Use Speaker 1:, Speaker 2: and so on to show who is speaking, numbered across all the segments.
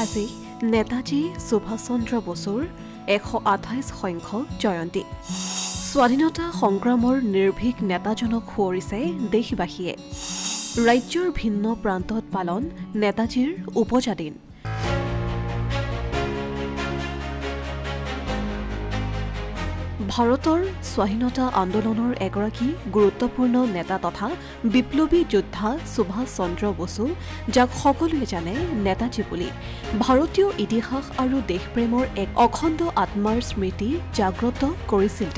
Speaker 1: আজি নেতাজী সুভাষ চন্দ্ৰ বসুৰ 128 সংখ্যক জয়ন্তী। স্বাধীনতা সংগ্ৰামৰ নিৰ্ভীক নেতাজনক সোঁৱৰিছে দেশবাসীয়ে। ৰাজ্যৰ ভিন্ন প্ৰান্তত পালন নেতাজীৰ উপজা দিন। ভাৰতৰ স্বাধীনতা আন্দোলনৰ এগৰাকী গুৰুত্বপূৰ্ণ নেতা তথা বিপ্লৱী যোদ্ধা সুভাষ চন্দ্ৰ বসু, যাক সকলোৱে জানে নেতাজী বুলি, ভাৰতীয় ইতিহাস আৰু দেশপ্ৰেমৰ এক অখণ্ড আত্মাৰ স্মৃতি জাগ্ৰত কৰিছিল।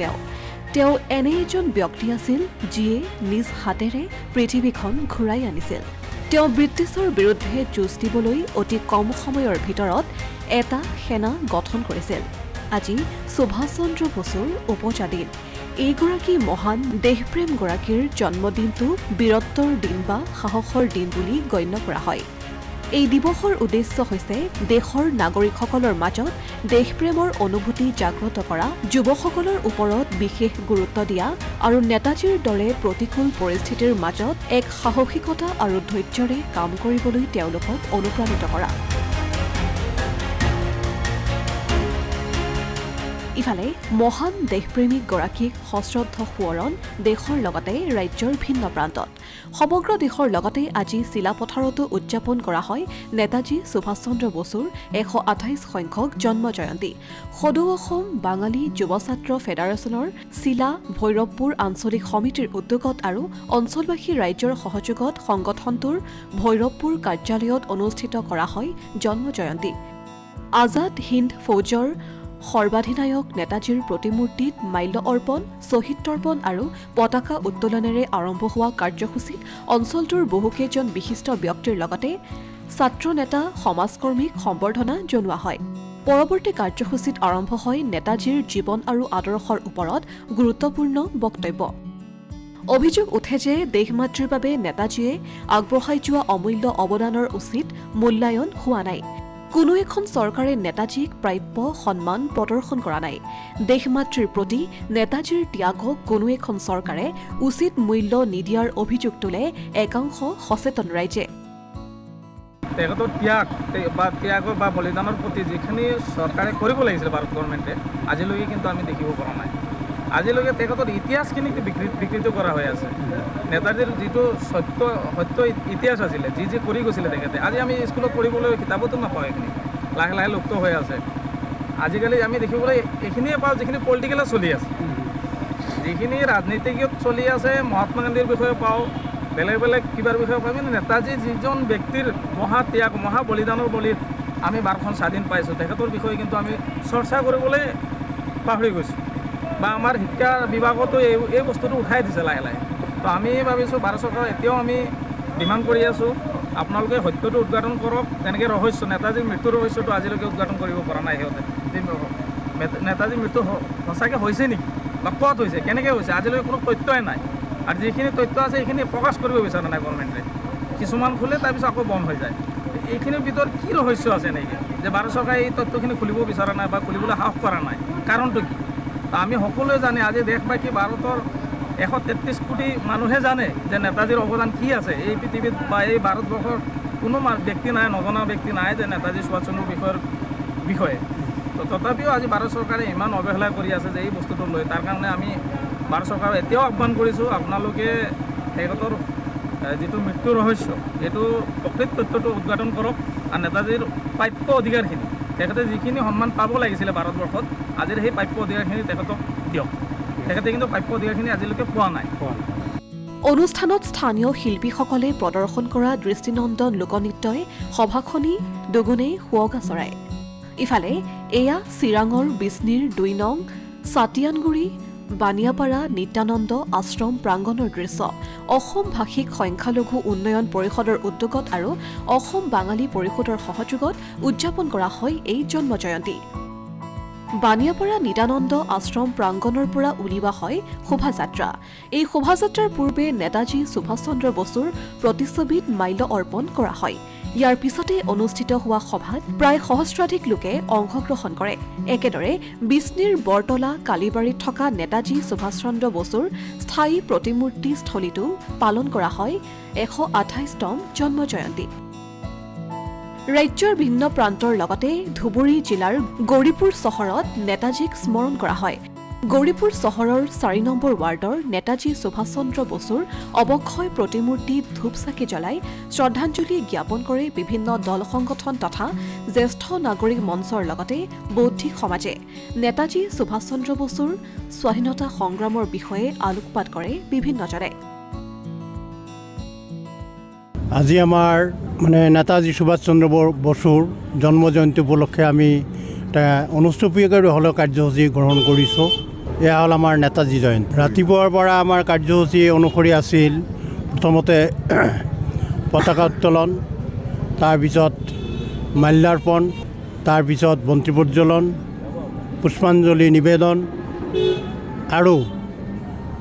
Speaker 1: তেওঁ এনে এজন ব্যক্তি আছিল যিয়ে নিজ হাতেৰে পৃথিৱীখন ঘূৰাই আনিছিল। তেওঁ ব্ৰিটিছৰ বিৰুদ্ধে যুঁজ দিবলৈ অতি কম সময়ৰ ভিতৰত এটা সেনা গঠন কৰিছিল। আজি সুভাষ চন্দ্ৰ বসুৰ উপজা দিন। এইগৰাকী মহান দেশপ্ৰেমগৰাকীৰ জন্মদিনটো বীৰত্বৰ দিন বা সাহসৰ দিন বুলি গণ্য কৰা হয়। এই দিৱসৰ উদ্দেশ্য হৈছে দেশৰ নাগৰিকসকলৰ মাজত দেশপ্ৰেমৰ অনুভূতি জাগ্ৰত কৰা, যুৱসকলৰ ওপৰত বিশেষ গুৰুত্ব দিয়া আৰু নেতাজীৰ দৰে প্ৰতিকূল পৰিস্থিতিৰ মাজত এক সাহসিকতা আৰু ধৈৰ্যৰে কাম কৰিবলৈ তেওঁলোকক অনুপ্ৰাণিত কৰা। ইফালে মহান দেশপ্ৰেমিকগৰাকীক সশ্ৰদ্ধ সোঁৱৰণ দেশৰ লগতে ৰাজ্যৰ ভিন্ন প্ৰান্তত। সমগ্ৰ দেশৰ লগতে আজি চিলাপথাৰতো উদযাপন কৰা হয় নেতাজী সুভাষ চন্দ্ৰ বসুৰ 128 সংখ্যক জন্ম জয়ন্তী। সদৌ অসম বাঙালী যুৱ ছাত্ৰ ফেডাৰেশ্যনৰ চিলা ভৈৰৱপুৰ আঞ্চলিক সমিতিৰ উদ্যোগত আৰু অঞ্চলবাসী ৰাইজৰ সহযোগত সংগঠনটোৰ ভৈৰৱপুৰ কাৰ্যালয়ত অনুষ্ঠিত কৰা হয় জন্ম জয়ন্তী। আজাদ হিন্দ ফৌজৰ সৰ্বাধিনায়ক নেতাজীৰ প্ৰতিমূৰ্তিত মাল্য অৰ্পণ, শ্বহীদ তৰ্পণ আৰু পতাকা উত্তোলনেৰে আৰম্ভ হোৱা কাৰ্যসূচীত অঞ্চলটোৰ বহুকেইজন বিশিষ্ট ব্যক্তিৰ লগতে ছাত্ৰ নেতা, সমাজকৰ্মীক সম্বৰ্ধনা জনোৱা হয়। পৰৱৰ্তী কাৰ্যসূচীত আৰম্ভ হয় নেতাজীৰ জীৱন আৰু আদৰ্শৰ ওপৰত গুৰুত্বপূৰ্ণ বক্তব্য। অভিযোগ উঠে যে দেশমাতৃৰ বাবে নেতাজীয়ে আগবঢ়াই যোৱা অমূল্য অৱদানৰ উচিত মূল্যায়ন হোৱা নাই। কোনো এখন চৰকাৰে নেতাজীক প্ৰাপ্য সন্মান প্ৰদৰ্শন কৰা নাই। দেশমাতৃৰ প্ৰতি নেতাজীৰ ত্যাগক কোনো এখন চৰকাৰে উচিত মূল্য নিদিয়াৰ অভিযোগ তোলে একাংশ সচেতন ৰাইজে।
Speaker 2: তেখেতৰ ত্যাগ বা বলিদানৰ প্ৰতি যিখিনি চৰকাৰে কৰিব লাগিছিল ভাৰত গভৰ্ণমেণ্টে, আজিলৈকে কিন্তু আমি দেখিব পৰা নাই। আজিলৈকে তেখেতৰ ইতিহাসখিনি বিকৃত কৰা হৈ আছে। নেতাজীৰ যিটো সত্য ইতিহাস আছিলে, যি কৰি গৈছিলে তেখেতে, আজি আমি স্কুলত পঢ়িবলৈ কিতাপতো নাপাওঁ। এইখিনি লাহে লাহে লুপ্ত হৈ আছে। আজিকালি আমি দেখিবলৈ এইখিনিয়ে পাওঁ যিখিনি পলিটিকেলত চলি আছে, যিখিনি ৰাজনীতিকত চলি আছে। মহাত্মা গান্ধীৰ বিষয়ে পাওঁ, বেলেগ বেলেগ কিবাৰ বিষয়ে পাওঁ, কিন্তু নেতাজী যিজন ব্যক্তিৰ মহাত্যাগ, মহাবলিদানৰ বলিত আমি ভাৰতখন স্বাধীন পাইছোঁ, তেখেতৰ বিষয়ে কিন্তু আমি চৰ্চা কৰিবলৈ পাহৰি গৈছোঁ। বা আমাৰ শিক্ষা বিভাগতো এই বস্তুটো উঠাই দিছে লাহে লাহে। তো আমি ভাবিছোঁ ভাৰত চৰকাৰ এতিয়াও আমি ডিমাণ্ড কৰি আছোঁ, আপোনালোকে সত্যটো উদঘাটন কৰক। তেনেকৈ ৰহস্য, নেতাজীৰ মৃত্যুৰ ৰহস্যটো আজিলৈকে উদঘাটন কৰিব পৰা নাই সিহঁতে। নেতাজীৰ মৃত্যু সঁচাকৈ হৈছে নেকি বা ক'ত হৈছে, কেনেকৈ হৈছে, আজিলৈকে কোনো তথ্যই নাই। আৰু যিখিনি তথ্য আছে সেইখিনি প্ৰকাশ কৰিব বিচৰা নাই গভৰ্ণমেণ্টে। কিছুমান খোলে তাৰপিছত আকৌ বন্ধ হৈ যায়। এইখিনিৰ ভিতৰত কি ৰহস্য আছে নেকি যে ভাৰত চৰকাৰে এই তথ্যখিনি খুলিব বিচৰা নাই বা খুলিবলৈ সাহস কৰা নাই? কাৰণটো কি? আমি সকলোৱে জানে, আজি দেশবাসী ভাৰতৰ 133 কোটি মানুহে জানে যে নেতাজীৰ অৱদান কি আছে এই পৃথিৱীত বা এই ভাৰতবৰ্ষৰ কোনো ব্যক্তি নাই, নজনা ব্যক্তি নাই যে নেতাজী সুভাষ চন্দ্ৰৰ বিষয়ে। তো তথাপিও আজি ভাৰত চৰকাৰে ইমান অৱহেলা কৰি আছে যে এই বস্তুটো লৈ। তাৰ কাৰণে আমি ভাৰত চৰকাৰক এতিয়াও আহ্বান কৰিছোঁ, আপোনালোকে তেখেতৰ যিটো মৃত্যুৰ ৰহস্য, এইটো প্ৰকৃত তথ্যটো উদঘাটন কৰক। আৰু নেতাজীৰ প্ৰাপ্য অধিকাৰখিনি, তেখেতে যিখিনি সন্মান পাব লাগিছিলে ভাৰতবৰ্ষত, আজিৰ সেই প্ৰাপ্য অধিকাৰখিনি তেখেতক দিয়ক। তেখেতে কিন্তু প্ৰাপ্য অধিকাৰখিনি আজিলৈকে পোৱা নাই।
Speaker 1: অনুষ্ঠানত স্থানীয় শিল্পীসকলে প্ৰদৰ্শন কৰা দৃষ্টিনন্দন লোকনৃত্যই সভাখনি দুগুণেই শুৱগা চৰায়। ইফালে এয়া চিৰাঙৰ বিষ্ণিৰ 2 নং চাতিয়ানগুৰি বানিয়াপাৰা নিত্যানন্দ আশ্ৰম প্ৰাংগণৰ দৃশ্য। অসম ভাষিক সংখ্যালঘু উন্নয়ন পৰিষদৰ উদ্যোগত আৰু অসম বাঙালী পৰিষদৰ সহযোগত উদযাপন কৰা হয় এই জন্ম জয়ন্তী। বানিয়াপাৰা নিত্যানন্দ আশ্ৰম প্ৰাংগণৰ পৰা উলিওৱা হয় শোভাযাত্ৰা। এই শোভাযাত্ৰাৰ পূৰ্বে নেতাজী সুভাষ চন্দ্ৰ বসুৰ প্ৰতিচ্ছবিত মাল্য অৰ্পণ কৰা হয়। ইয়াৰ পিছতে অনুষ্ঠিত হোৱা সভাত প্ৰায় সহস্ৰাধিক লোকে অংশগ্ৰহণ কৰে। একেদৰে বিষ্ণিৰ বৰতলা কালীবাৰীত থকা নেতাজী সুভাষ চন্দ্ৰ বসুৰ স্থায়ী প্ৰতিমূৰ্তি স্থলীতো পালন কৰা হয় 128তম জন্ম জয়ন্তী। ৰাজ্যৰ ভিন্ন প্ৰান্তৰ লগতে ধুবুৰী জিলাৰ গৌৰীপুৰ চহৰত নেতাজীক স্মৰণ কৰা হয়। গৌৰীপুৰ চহৰৰ 4 নম্বৰ ৱাৰ্ডৰ নেতাজী সুভাষ চন্দ্ৰ বসুৰ অৱক্ষয় প্ৰতিমূৰ্তিত ধূপ-চাকি জ্বলাই শ্ৰদ্ধাঞ্জলি জ্ঞাপন কৰে বিভিন্ন দল সংগঠন তথা জ্যেষ্ঠ নাগৰিক মঞ্চৰ লগতে বৌদ্ধিক সমাজে। নেতাজী সুভাষ চন্দ্ৰ বসুৰ স্বাধীনতা সংগ্ৰামৰ বিষয়ে আলোকপাত কৰে বিভিন্নজনে।
Speaker 3: আজি আমাৰ নেতাজী সুভাষ চন্দ্ৰ বসুৰ জন্ম জয়ন্তী উপলক্ষে আমি এটা অনুষ্ঠুপীয়াকৈ হ'লেও কাৰ্যসূচী গ্ৰহণ কৰিছোঁ। এয়া হ'ল আমাৰ নেতাজী জয়ন্তী। ৰাতিপুৱাৰ পৰা আমাৰ কাৰ্যসূচী অনুসৰি আছিল প্ৰথমতে পতাকা উত্তোলন, তাৰপিছত মাল্যাৰ্পণ, তাৰপিছত বন্তি প্ৰজ্বলন, পুষ্পাঞ্জলি নিবেদন আৰু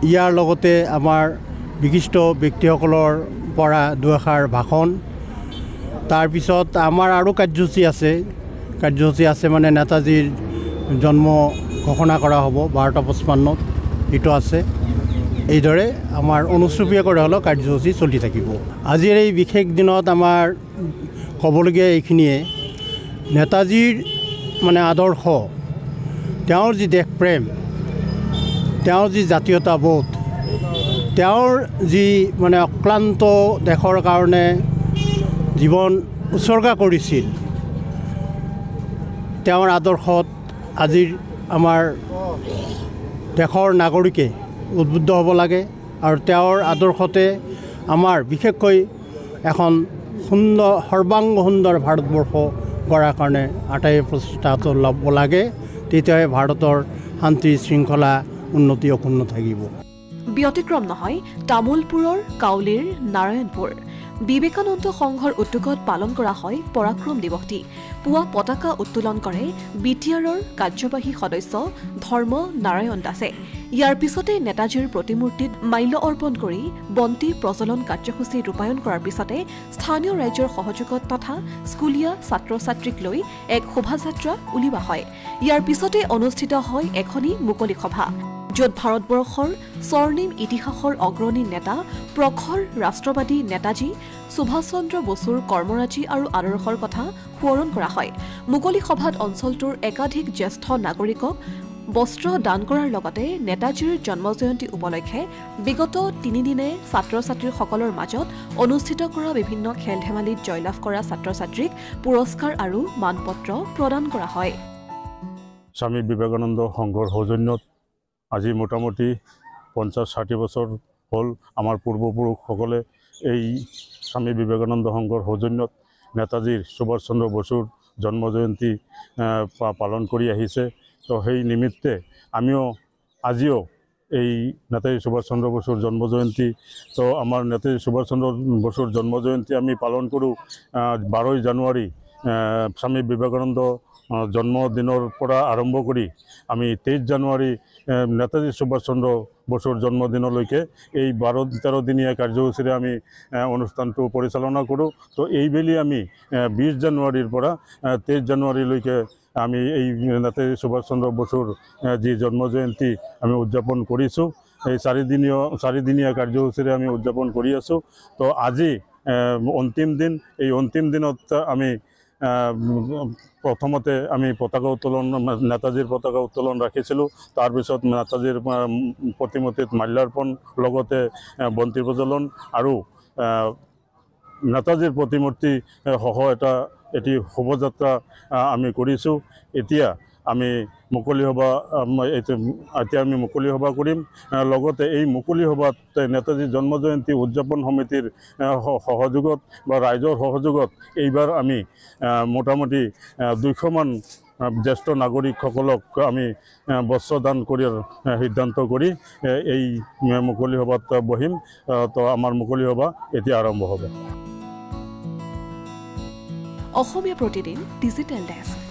Speaker 3: ইয়াৰ লগতে আমাৰ বিশিষ্ট ব্যক্তিসকলৰ পৰা দুআষাৰ ভাষণ। তাৰপিছত আমাৰ আৰু কাৰ্যসূচী আছে নেতাজীৰ জন্ম ঘোষণা কৰা হ'ব 12:55 এইটো আছে। এইদৰে আমাৰ অনুষ্ঠুপীয়াকৈ হ'লেও কাৰ্যসূচী চলি থাকিব। আজিৰ এই বিশেষ দিনত আমাৰ ক'বলগীয়া এইখিনিয়ে, নেতাজীৰ আদৰ্শ, তেওঁৰ যি দেশপ্ৰেম, তেওঁৰ যি জাতীয়তাবোধ, তেওঁৰ যি অক্লান্ত দেশৰ কাৰণে জীৱন উৎসৰ্গা কৰিছিল, তেওঁৰ আদৰ্শত আজিৰ আমাৰ দেশৰ নাগৰিকে উদ্বুদ্ধ হ'ব লাগে আৰু তেওঁৰ আদৰ্শতে আমাৰ বিশেষকৈ এখন সৰ্বাংগ সুন্দৰ ভাৰতবৰ্ষ গঢ়াৰ কাৰণে আটাই প্ৰচেষ্টা ল'ব লাগে। তেতিয়াহে ভাৰতৰ শান্তি শৃংখলা উন্নতি অক্ষুণ্ণ থাকিব।
Speaker 1: ব্যতিক্ৰম নহয় তামোলপুৰৰ কাউলীৰ নাৰায়ণপুৰ। বিবেকানন্দ সংঘৰ উদ্যোগত পালন কৰা হয় পৰাক্ৰম দিৱসটি। পুৱা পতাকা উত্তোলন কৰে BTRৰ কাৰ্যবাহী সদস্য ধৰ্ম নাৰায়ণ দাসে। ইয়াৰ পিছতে নেতাজীৰ প্ৰতিমূৰ্তিত মাল্য অৰ্পণ কৰি বন্তি প্ৰজ্বলন কাৰ্যসূচী ৰূপায়ণ কৰাৰ পিছতে স্থানীয় ৰাইজৰ সহযোগত তথা স্কুলীয়া ছাত্ৰ ছাত্ৰীক লৈ এক শোভাযাত্ৰা উলিওৱা হয়। ইয়াৰ পিছতে অনুষ্ঠিত হয় এখনি মুকলি সভা, য'ত ভাৰতবৰ্ষৰ স্বৰ্ণিম ইতিহাসৰ অগ্ৰণী নেতা প্ৰখৰ ৰাষ্ট্ৰবাদী নেতাজী সুভাষ চন্দ্ৰ বসুৰ কৰ্মৰাজি আৰু আদৰ্শৰ কথা সোঁৱৰণ কৰা হয়। মুকলি সভাত অঞ্চলটোৰ একাধিক জ্যেষ্ঠ নাগৰিকক বস্ত্ৰ দান কৰাৰ লগতে নেতাজীৰ জন্মজয়ন্তী উপলক্ষে বিগত 3 দিনে ছাত্ৰ ছাত্ৰীসকলৰ মাজত অনুষ্ঠিত কৰা বিভিন্ন খেল ধেমালিত জয়লাভ কৰা ছাত্ৰ ছাত্ৰীক পুৰস্কাৰ আৰু মানপত্ৰ প্ৰদান কৰা হয়।
Speaker 4: স্বামী বিবেকানন্দ সংঘৰ সৌজন্যত আজি মোটামুটি 50-60 বছৰ হ'ল আমাৰ পূৰ্বপুৰুষসকলে এই স্বামী বিবেকানন্দ সংঘৰ সৌজন্যত নেতাজীৰ সুভাষ চন্দ্ৰ বসুৰ জন্ম জয়ন্তী পালন কৰি আহিছে। তো সেই নিমিত্তে আজিও এই নেতাজী সুভাষ চন্দ্ৰ বসুৰ জন্ম জয়ন্তী, তো আমাৰ নেতাজী সুভাষ চন্দ্ৰ বসুৰ জন্ম জয়ন্তী আমি পালন কৰোঁ 12 জানুৱাৰী স্বামী বিবেকানন্দ জন্মদিনৰ পৰা আৰম্ভ কৰি আমি 23 জানুৱাৰী নেতাজী সুভাষ চন্দ্ৰ বসুৰ জন্মদিনলৈকে এই 12-13 দিনীয়া কাৰ্যসূচীৰে আমি অনুষ্ঠানটো পৰিচালনা কৰোঁ। তো এইবেলি আমি 20 জানুৱাৰীৰ পৰা 23 জানুৱাৰীলৈকে আমি এই নেতাজী সুভাষ চন্দ্ৰ বসুৰ যি জন্ম জয়ন্তী আমি উদযাপন কৰিছোঁ। এই 4 দিনীয়া কাৰ্যসূচীৰে আমি উদযাপন কৰি আছোঁ। তো আজি অন্তিম দিন। এই অন্তিম দিনত আমি প্ৰথমতে আমি পতাকা উত্তোলন, নেতাজীৰ পতাকা উত্তোলন ৰাখিছিলোঁ। তাৰপিছত নেতাজীৰ প্ৰতিমূৰ্তিত মাল্যাৰ্পণ, লগতে বন্তি প্ৰজ্বলন আৰু নেতাজীৰ প্ৰতিমূৰ্তি সহ এটি শোভাযাত্ৰা আমি কৰিছোঁ। এতিয়া আমি মুকলি সভা কৰিম। লগতে এই মুকলি সভাত নেতাজী জন্ম জয়ন্তী উদযাপন সমিতিৰ সহযোগত বা ৰাইজৰ সহযোগত এইবাৰ আমি মোটামুটি 200মান জ্যেষ্ঠ নাগৰিকসকলক আমি বস্ত্ৰদান কৰাৰ সিদ্ধান্ত কৰি এই মুকলি সভাত বহিম। তো আমাৰ মুকলি সভা এতিয়া আৰম্ভ হ'ব।
Speaker 1: Asomiya Pratidin digital desk.